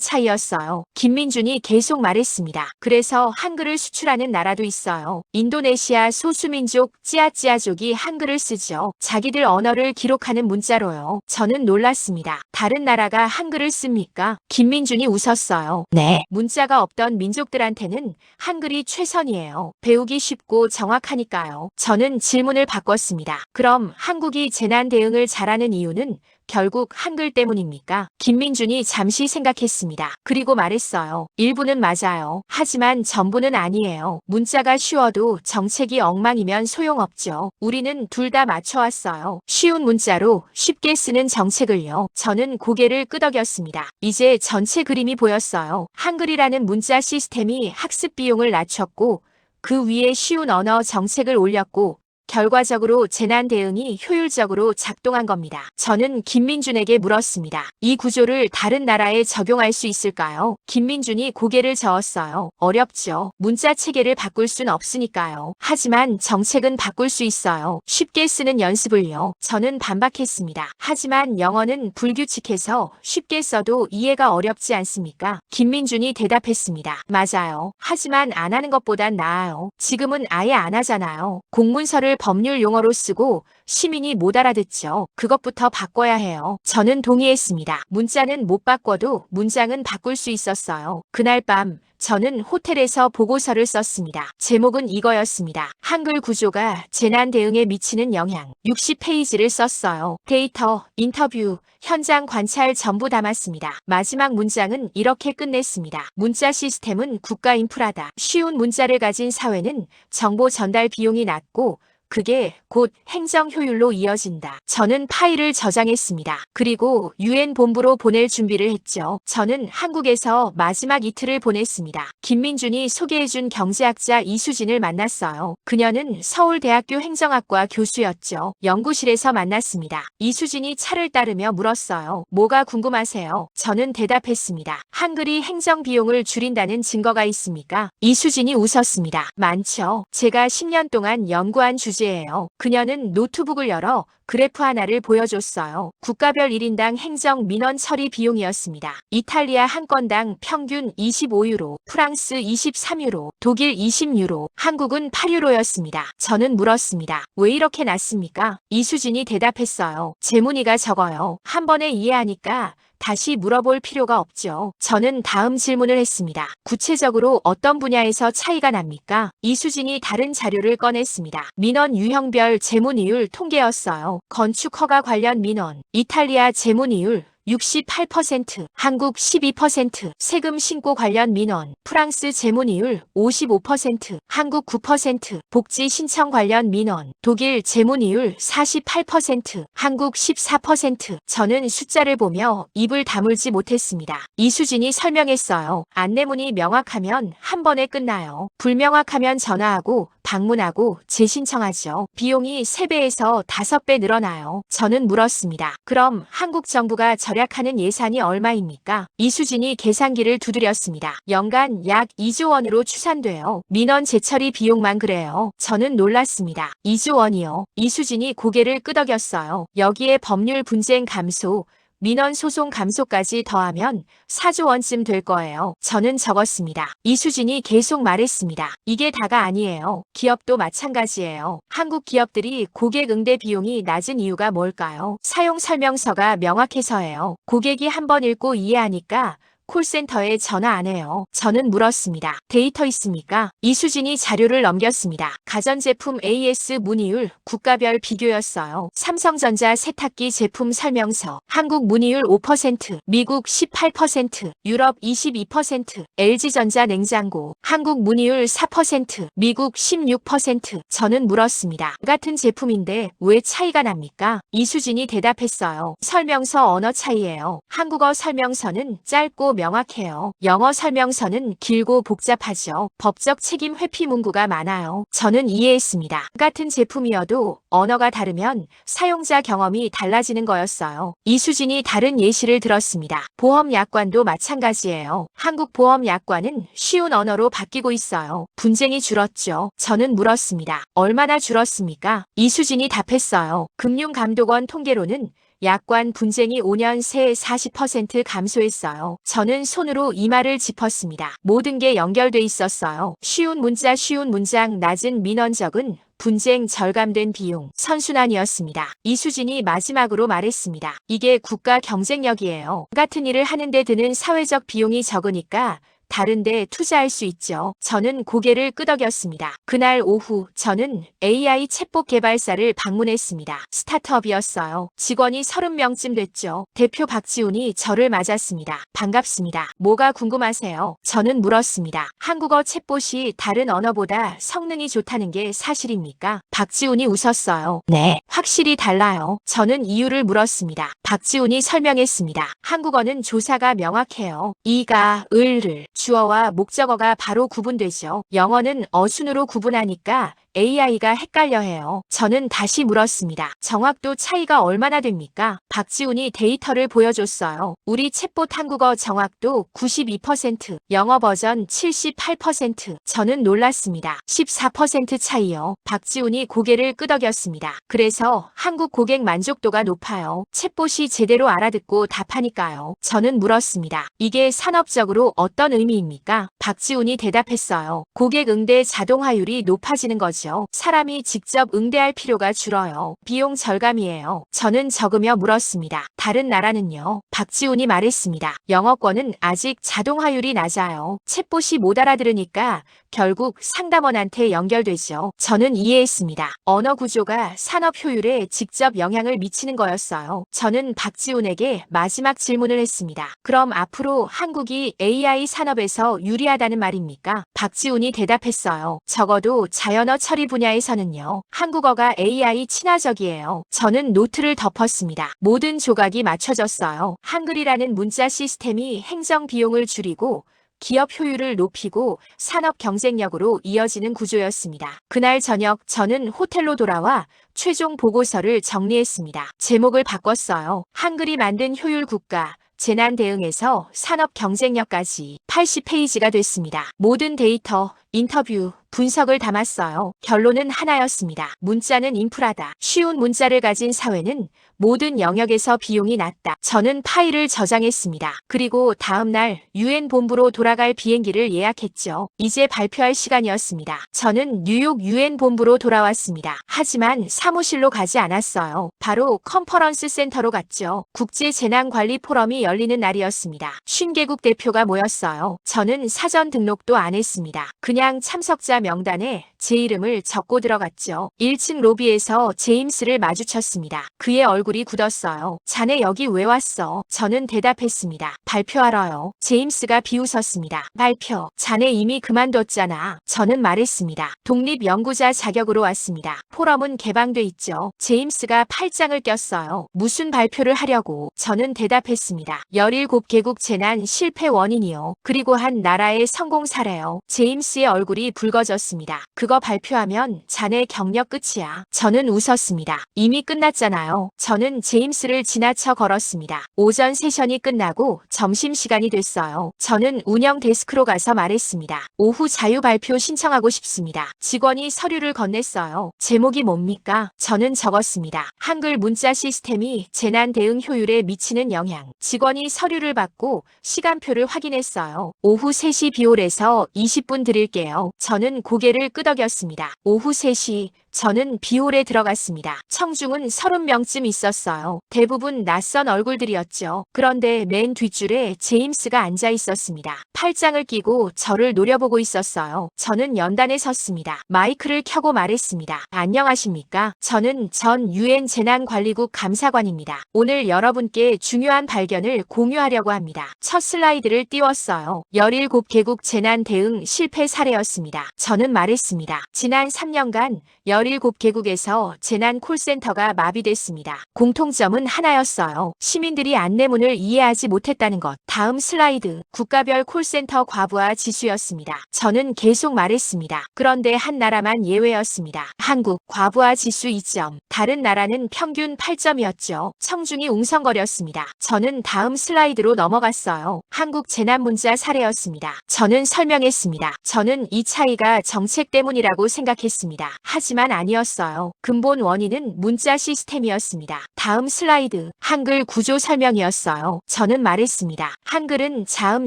차이였어요. 김민준이 계속 말했습니다. 그래서 한글을 수출하는 나라도 있어요. 인도네시아 소수민족 찌아찌아족이 한글을 쓰죠. 자기들 언어를 기록하는 문자로요. 저는 놀랐습니다. 다른 나라가 한글을 씁니까? 김민준이 웃었어요. 네. 문자가 없던 민족들한테는 한글이 최선이에요. 배우기 쉽고 정확하니까요. 저는 질문을 바꿨습니다. 그럼 한국이 재난 대응을 잘하는 이유는 결국 한글 때문입니까? 김민준이 잠시 생각했습니다. 그리고 말했어요. 일부는 맞아요. 하지만 전부는 아니에요. 문자가 쉬워도 정책이 엉망이면 소용없죠. 우리는 둘 다 맞춰왔어요. 쉬운 문자로 쉽게 쓰는 정책을요. 저는 고개를 끄덕였습니다. 이제 전체 그림이 보였어요. 한글이라는 문자 시스템이 학습 비용을 낮췄고 그 위에 쉬운 언어 정책을 올렸고 결과적으로 재난 대응이 효율적으로 작동한 겁니다. 저는 김민준에게 물었습니다. 이 구조를 다른 나라에 적용할 수 있을까요? 김민준이 고개를 저었어요. 어렵죠. 문자 체계를 바꿀 순 없으니까요. 하지만 정책은 바꿀 수 있어요. 쉽게 쓰는 연습을요. 저는 반박했습니다. 하지만 영어는 불규칙해서 쉽게 써도 이해가 어렵지 않습니까? 김민준이 대답했습니다. 맞아요. 하지만 안 하는 것보단 나아요. 지금은 아예 안 하잖아요. 공문서를 법률 용어로 쓰고 시민이 못 알아듣죠. 그것부터 바꿔야 해요. 저는 동의했습니다. 문자는 못 바꿔도 문장은 바꿀 수 있었어요. 그날 밤 저는 호텔에서 보고서를 썼습니다. 제목은 이거였습니다. 한글 구조가 재난 대응에 미치는 영향. 60페이지를 썼어요. 데이터, 인터뷰, 현장 관찰 전부 담았습니다. 마지막 문장은 이렇게 끝냈습니다. 문자 시스템은 국가 인프라다. 쉬운 문자를 가진 사회는 정보 전달 비용이 낮고 그게 곧 행정 효율로 이어진다. 저는 파일을 저장했습니다. 그리고 UN 본부로 보낼 준비를 했죠. 저는 한국에서 마지막 이틀을 보냈습니다. 김민준이 소개해준 경제학자 이수진을 만났어요. 그녀는 서울대학교 행정학과 교수였죠. 연구실에서 만났습니다. 이수진이 차를 따르며 물었어요. 뭐가 궁금하세요? 저는 대답했습니다. 한글이 행정 비용을 줄인다는 증거가 있습니까? 이수진이 웃었습니다. 많죠. 제가 10년 동안 연구한 주제예요. 그녀는 노트북을 열어 그래프 하나를 보여줬어요. 국가별 1인당 행정 민원 처리 비용이었습니다. 이탈리아 한 건당 평균 25유로, 프랑스 23유로, 독일 20유로, 한국은 8유로였습니다. 저는 물었습니다. 왜 이렇게 낮습니까? 이수진이 대답했어요. 제문의가 적어요. 한 번에 이해하니까 다시 물어볼 필요가 없죠. 저는 다음 질문을 했습니다. 구체적으로 어떤 분야에서 차이가 납니까? 이수진이 다른 자료를 꺼냈습니다. 민원 유형별 제문이율 통계였어요. 건축 허가 관련 민원, 이탈리아 제문이율 68%, 한국 12%, 세금 신고 관련 민원, 프랑스 제문이율 55%, 한국 9%, 복지 신청 관련 민원, 독일 제문이율 48%, 한국 14%. 저는 숫자를 보며 입을 다물지 못했습니다. 이수진이 설명했어요. 안내문이 명확하면 한 번에 끝나요. 불명확하면 전화하고 방문하고 재신청하죠. 비용이 3배에서 5배 늘어나요. 저는 물었습니다. 그럼 한국 정부가 절약하는 예산이 얼마입니까? 이수진이 계산기를 두드렸습니다. 연간 약 2조 원으로 추산돼요. 민원 재처리 비용만 그래요. 저는 놀랐습니다. 2조 원이요. 이수진이 고개를 끄덕였어요. 여기에 법률 분쟁 감소, 민원 소송 감소까지 더하면 4조 원쯤 될 거예요. 저는 적었습니다. 이수진이 계속 말했습니다. 이게 다가 아니에요. 기업도 마찬가지예요. 한국 기업들이 고객 응대 비용이 낮은 이유가 뭘까요? 사용 설명서가 명확해서예요. 고객이 한번 읽고 이해하니까 콜센터에 전화 안 해요. 저는 물었습니다. 데이터 있습니까? 이수진이 자료를 넘겼습니다. 가전제품 AS 문의율 국가별 비교였어요. 삼성전자 세탁기 제품 설명서. 한국 문의율 5%, 미국 18%, 유럽 22%, LG전자 냉장고. 한국 문의율 4%, 미국 16%. 저는 물었습니다. 같은 제품인데 왜 차이가 납니까? 이수진이 대답했어요. 설명서 언어 차이예요. 한국어 설명서는 짧고 명확해요. 영어 설명서는 길고 복잡하죠. 법적 책임 회피 문구가 많아요. 저는 이해했습니다. 같은 제품이어도 언어가 다르면 사용자 경험이 달라지는 거였어요. 이수진이 다른 예시를 들었습니다. 보험약관도 마찬가지예요. 한국 보험약관은 쉬운 언어로 바뀌고 있어요. 분쟁이 줄었죠. 저는 물었습니다. 얼마나 줄었습니까? 이수진이 답했어요. 금융감독원 통계로는 약관 분쟁이 5년 새 40% 감소했어요. 저는 손으로 이마를 짚었습니다. 모든 게 연결돼 있었어요. 쉬운 문자, 쉬운 문장, 낮은 민원적은 분쟁 절감된 비용, 선순환이었습니다. 이수진이 마지막으로 말했습니다. 이게 국가 경쟁력이에요. 같은 일을 하는데 드는 사회적 비용이 적으니까 다른데 투자할 수 있죠. 저는 고개를 끄덕였습니다. 그날 오후 저는 AI 챗봇 개발사를 방문했습니다. 스타트업이었어요. 직원이 30명쯤 됐죠. 대표 박지훈이 저를 맞았습니다. 반갑습니다. 뭐가 궁금하세요? 저는 물었습니다. 한국어 챗봇이 다른 언어보다 성능이 좋다는 게 사실입니까? 박지훈이 웃었어요. 네, 확실히 달라요. 저는 이유를 물었습니다. 박지훈이 설명했습니다. 한국어는 조사가 명확해요. 이가, 을을, 주어와 목적어가 바로 구분되죠. 영어는 어순으로 구분하니까 AI가 헷갈려해요. 저는 다시 물었습니다. 정확도 차이가 얼마나 됩니까? 박지훈이 데이터를 보여줬어요. 우리 챗봇 한국어 정확도 92%, 영어 버전 78%. 저는 놀랐습니다. 14% 차이요. 박지훈이 고개를 끄덕였습니다. 그래서 한국 고객 만족도가 높아요. 챗봇이 제대로 알아듣고 답하니까요. 저는 물었습니다. 이게 산업적으로 어떤 의미입니까? 박지훈이 대답했어요. 고객 응대 자동화율이 높아지는 거죠. 사람이 직접 응대할 필요가 줄어요. 비용 절감이에요. 저는 적으며 물었습니다. 다른 나라는요? 박지훈이 말했습니다. 영어권은 아직 자동화율이 낮아요. 챗봇이 못 알아들으니까 결국 상담원한테 연결되죠. 저는 이해했습니다. 언어 구조가 산업 효율에 직접 영향을 미치는 거였어요. 저는 박지훈에게 마지막 질문을 했습니다. 그럼 앞으로 한국이 AI 산업에서 유리하다는 말입니까? 박지훈이 대답했어요. 적어도 자연어 처리 분야에서는요. 한국어가 AI 친화적이에요. 저는 노트를 덮었습니다. 모든 조각이 맞춰졌어요. 한글이라는 문자 시스템이 행정 비용을 줄이고 기업 효율을 높이고 산업 경쟁력으로 이어지는 구조였습니다. 그날 저녁 저는 호텔로 돌아와 최종 보고서를 정리했습니다. 제목을 바꿨어요. 한글이 만든 효율 국가. 재난 대응에서 산업 경쟁력까지 80페이지가 됐습니다. 모든 데이터, 인터뷰, 분석을 담았어요. 결론은 하나였습니다. 문자는 인프라다. 쉬운 문자를 가진 사회는 모든 영역에서 비용이 낮다. 저는 파일을 저장했습니다. 그리고 다음날 UN 본부로 돌아갈 비행기를 예약했죠. 이제 발표할 시간이었습니다. 저는 뉴욕 UN 본부로 돌아왔습니다. 하지만 사무실로 가지 않았어요. 바로 컨퍼런스 센터로 갔죠. 국제재난관리 포럼이 열리는 날이었습니다. 50개국 대표가 모였어요. 저는 사전 등록도 안 했습니다. 그냥 참석자 명단에 제 이름을 적고 들어갔죠. 1층 로비에서 제임스를 마주쳤습니다. 그의 얼굴이 굳었어요. 자네 여기 왜 왔어? 저는 대답했습니다. 발표하러요. 제임스가 비웃었습니다. 발표. 자네 이미 그만뒀잖아. 저는 말했습니다. 독립연구자 자격으로 왔습니다. 포럼은 개방돼 있죠. 제임스가 팔짱을 꼈어요. 무슨 발표를 하려고? 저는 대답했습니다. 17개국 재난 실패 원인이요. 그리고 한 나라의 성공 사례요. 제임스의 얼굴이 붉어졌습니다. 그거 발표하면 자네 경력 끝이야. 저는 웃었습니다. 이미 끝났잖아요. 저는 제임스를 지나쳐 걸었습니다. 오전 세션이 끝나고 점심시간이 됐어요. 저는 운영 데스크로 가서 말했습니다. 오후 자유 발표 신청하고 싶습니다. 직원이 서류를 건넸어요. 제목이 뭡니까? 저는 적었습니다. 한글 문자 시스템이 재난 대응 효율에 미치는 영향. 직원이 서류를 받고 시간표를 확인했어요. 오후 3시 비올에서 20분 드릴게요. 저는 고개를 끄덕였습니다. 오후 3시 저는 비홀에 들어갔습니다. 청중은 30명쯤 있었어요. 대부분 낯선 얼굴들이었죠. 그런데 맨 뒷줄에 제임스가 앉아 있었습니다. 팔짱을 끼고 저를 노려보고 있었어요. 저는 연단에 섰습니다. 마이크를 켜고 말했습니다. 안녕하십니까? 저는 전 UN 재난관리국 감사관입니다. 오늘 여러분께 중요한 발견을 공유하려고 합니다. 첫 슬라이드를 띄웠어요. 17개국 재난 대응 실패 사례였습니다. 저는 말했습니다. 지난 3년간 17개국에서 재난 콜센터가 마비됐습니다. 공통점은 하나였어요. 시민들이 안내문을 이해하지 못했다는 것. 다음 슬라이드. 국가별 콜센터 과부하 지수였습니다. 저는 계속 말했습니다. 그런데 한 나라만 예외였습니다. 한국 과부하 지수 2점. 다른 나라는 평균 8점이었죠. 청중이 웅성거렸습니다. 저는 다음 슬라이드로 넘어갔어요. 한국 재난 문자 사례였습니다. 저는 설명했습니다. 저는 이 차이가 정책 때문이라고 생각했습니다. 하지만 아니었어요. 근본 원인은 문자 시스템이었습니다. 다음 슬라이드. 한글 구조 설명이었어요. 저는 말했습니다. 한글은 자음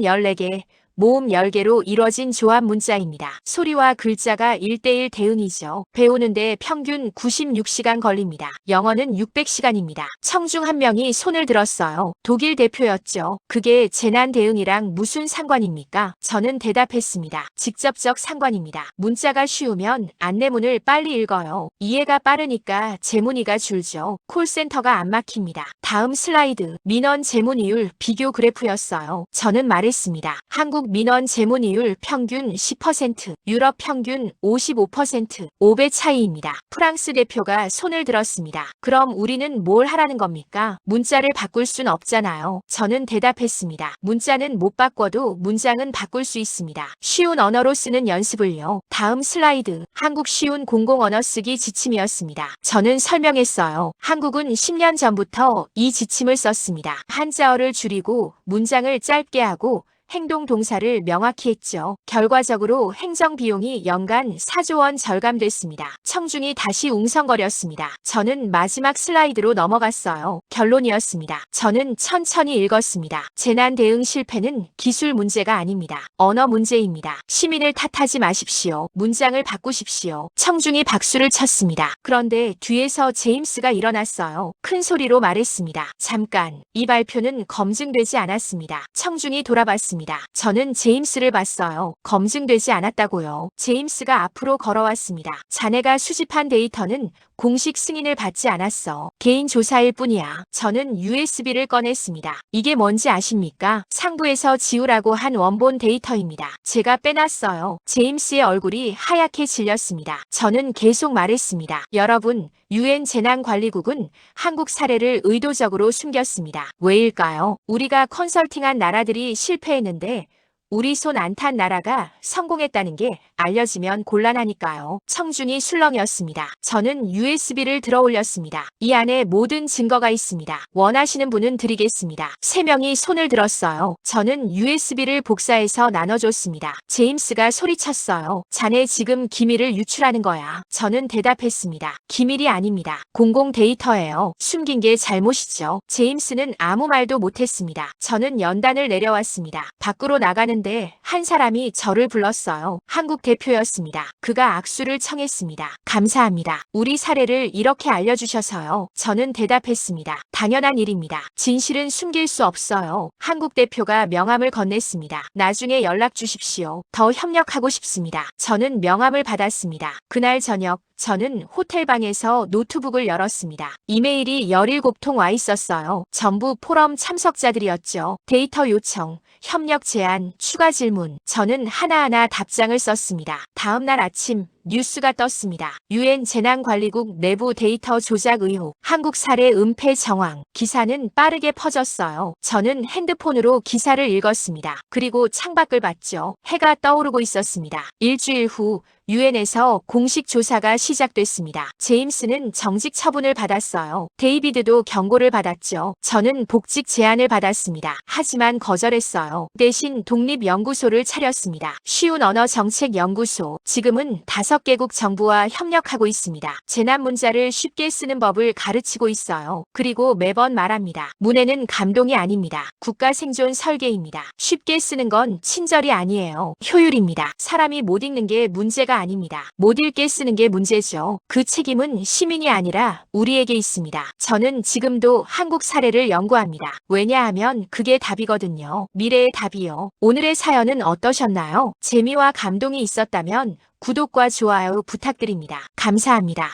14개, 모음 10개로 이뤄진 조합 문자입니다. 소리와 글자가 1:1 대응이죠. 배우는데 평균 96시간 걸립니다. 영어는 600시간입니다. 청중 한 명이 손을 들었어요. 독일 대표였죠. 그게 재난 대응이랑 무슨 상관입니까? 저는 대답했습니다. 직접적 상관입니다. 문자가 쉬우면 안내문을 빨리 읽어요. 이해가 빠르니까 재문의가 줄죠. 콜센터가 안 막힙니다. 다음 슬라이드. 민원 재문의율 비교 그래프였어요. 저는 말했습니다. 한국 민원 재문의율 평균 10%, 유럽 평균 55%, 5배 차이입니다. 프랑스 대표가 손을 들었습니다. 그럼 우리는 뭘 하라는 겁니까? 문자를 바꿀 순 없잖아요. 저는 대답했습니다. 문자는 못 바꿔도 문장은 바꿀 수 있습니다. 쉬운 언어로 쓰는 연습을요. 다음 슬라이드. 한국 쉬운 공공 언어 쓰기 지침이었습니다. 저는 설명했어요. 한국은 10년 전부터 이 지침을 썼습니다. 한자어를 줄이고 문장을 짧게 하고 행동 동사를 명확히 했죠. 결과적으로 행정 비용이 연간 4조 원 절감됐습니다. 청중이 다시 웅성거렸습니다. 저는 마지막 슬라이드로 넘어갔어요. 결론이었습니다. 저는 천천히 읽었습니다. 재난 대응 실패는 기술 문제가 아닙니다. 언어 문제입니다. 시민을 탓하지 마십시오. 문장을 바꾸십시오. 청중이 박수를 쳤습니다. 그런데 뒤에서 제임스가 일어났어요. 큰 소리로 말했습니다. 잠깐, 이 발표는 검증되지 않았습니다. 청중이 돌아봤습니다. 저는 제임스를 봤어요. 검증되지 않았다고요. 제임스가 앞으로 걸어왔습니다. 자네가 수집한 데이터는 공식 승인을 받지 않았어. 개인 조사일 뿐이야. 저는 USB를 꺼냈습니다. 이게 뭔지 아십니까? 상부에서 지우라고 한 원본 데이터입니다. 제가 빼놨어요. 제임스의 얼굴이 하얗게 질렸습니다. 저는 계속 말했습니다. 여러분, UN 재난관리국은 한국 사례를 의도적으로 숨겼습니다. 왜일까요? 우리가 컨설팅한 나라들이 실패했는데 우리 손 안 탄 나라가 성공했다는 게 알려지면 곤란하니까요. 청중이 술렁이었습니다. 저는 USB를 들어 올렸습니다. 이 안에 모든 증거가 있습니다. 원하시는 분은 드리겠습니다. 3명이 손을 들었어요. 저는 USB를 복사해서 나눠줬습니다. 제임스가 소리쳤어요. 자네 지금 기밀을 유출하는 거야. 저는 대답했습니다. 기밀이 아닙니다. 공공 데이터예요. 숨긴 게 잘못이죠. 제임스는 아무 말도 못했습니다. 저는 연단을 내려왔습니다. 밖으로 나가는 한 사람이 저를 불렀어요. 한국 대표였습니다. 그가 악수를 청했습니다. 감사합니다. 우리 사례를 이렇게 알려주셔서요. 저는 대답했습니다. 당연한 일입니다. 진실은 숨길 수 없어요. 한국 대표가 명함을 건넸습니다. 나중에 연락 주십시오. 더 협력하고 싶습니다. 저는 명함을 받았습니다. 그날 저녁 저는 호텔방에서 노트북을 열었습니다. 이메일이 17통 와 있었어요. 전부 포럼 참석자들이었죠. 데이터 요청, 협력 제안, 추가 질문. 저는 하나하나 답장을 썼습니다. 다음 날 아침 뉴스가 떴습니다. 유엔 재난관리국 내부 데이터 조작 의혹, 한국 사례 은폐 정황. 기사는 빠르게 퍼졌어요. 저는 핸드폰으로 기사를 읽었습니다. 그리고 창밖을 봤죠. 해가 떠오르고 있었습니다. 일주일 후 유엔에서 공식 조사가 시작됐습니다. 제임스는 정직 처분을 받았어요. 데이비드도 경고를 받았죠. 저는 복직 제안을 받았습니다. 하지만 거절했어요. 대신 독립연구소를 차렸습니다. 쉬운 언어 정책 연구소. 지금은 5개국 정부와 협력하고 있습니다. 재난 문자를 쉽게 쓰는 법을 가르치고 있어요. 그리고 매번 말합니다. 문해는 감동이 아닙니다. 국가 생존 설계입니다. 쉽게 쓰는 건 친절이 아니에요. 효율입니다. 사람이 못 읽는 게 문제가 아닙니다. 못 읽게 쓰는 게 문제죠. 그 책임은 시민이 아니라 우리에게 있습니다. 저는 지금도 한국 사례를 연구합니다. 왜냐하면 그게 답이거든요. 미래의 답이요. 오늘의 사연은 어떠셨나요? 재미와 감동이 있었다면 구독과 좋아요 부탁드립니다. 감사합니다.